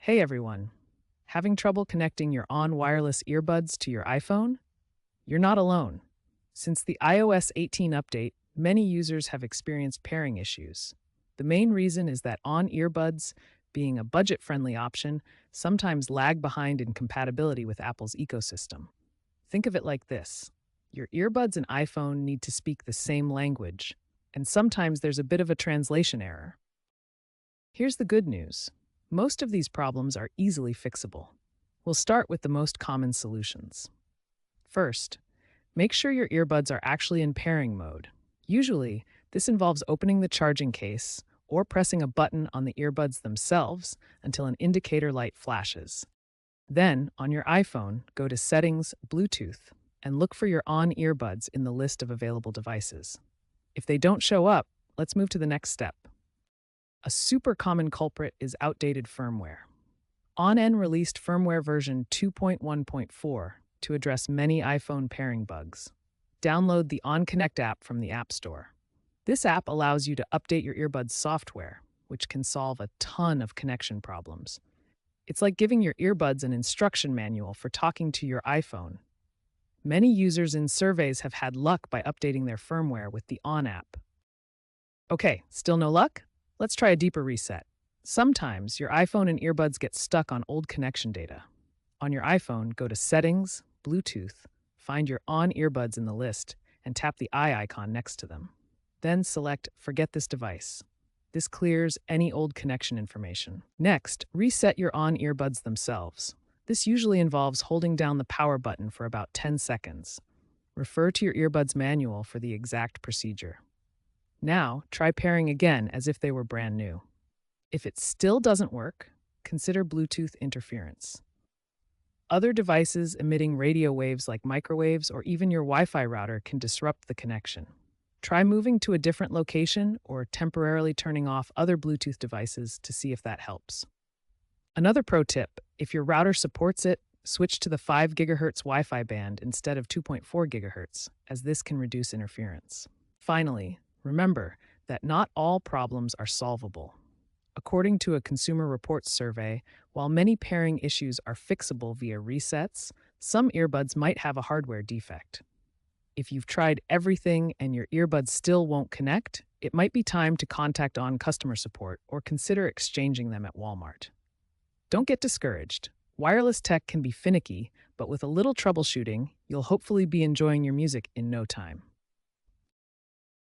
Hey everyone, having trouble connecting your on wireless earbuds to your iPhone? You're not alone. Since the iOS 18 update, many users have experienced pairing issues. The main reason is that on earbuds, being a budget friendly option, sometimes lag behind in compatibility with Apple's ecosystem. Think of it like this: your earbuds and iPhone need to speak the same language, and sometimes there's a bit of a translation error. Here's the good news: most of these problems are easily fixable. We'll start with the most common solutions. First, make sure your earbuds are actually in pairing mode. Usually, this involves opening the charging case or pressing a button on the earbuds themselves until an indicator light flashes. Then, on your iPhone, go to Settings, Bluetooth, and look for your on earbuds in the list of available devices. If they don't show up, let's move to the next step. A super common culprit is outdated firmware. On-N released firmware version 2.1.4 to address many iPhone pairing bugs. Download the OnConnect app from the App Store. This app allows you to update your earbuds software, which can solve a ton of connection problems. It's like giving your earbuds an instruction manual for talking to your iPhone. Many users in surveys have had luck by updating their firmware with the On app. Okay, still no luck? Let's try a deeper reset. Sometimes your iPhone and earbuds get stuck on old connection data. On your iPhone, go to Settings, Bluetooth, find your on earbuds in the list, and tap the eye icon next to them. Then select Forget this device. This clears any old connection information. Next, reset your on earbuds themselves. This usually involves holding down the power button for about 10 seconds. Refer to your earbuds manual for the exact procedure. Now, try pairing again as if they were brand new. If it still doesn't work, consider Bluetooth interference. Other devices emitting radio waves like microwaves or even your Wi-Fi router can disrupt the connection. Try moving to a different location or temporarily turning off other Bluetooth devices to see if that helps. Another pro tip: if your router supports it, switch to the 5 GHz Wi-Fi band instead of 2.4 GHz, as this can reduce interference. Finally, remember that not all problems are solvable. According to a Consumer Reports survey, while many pairing issues are fixable via resets, some earbuds might have a hardware defect. If you've tried everything and your earbuds still won't connect, it might be time to contact On customer support or consider exchanging them at Walmart. Don't get discouraged. Wireless tech can be finicky, but with a little troubleshooting, you'll hopefully be enjoying your music in no time.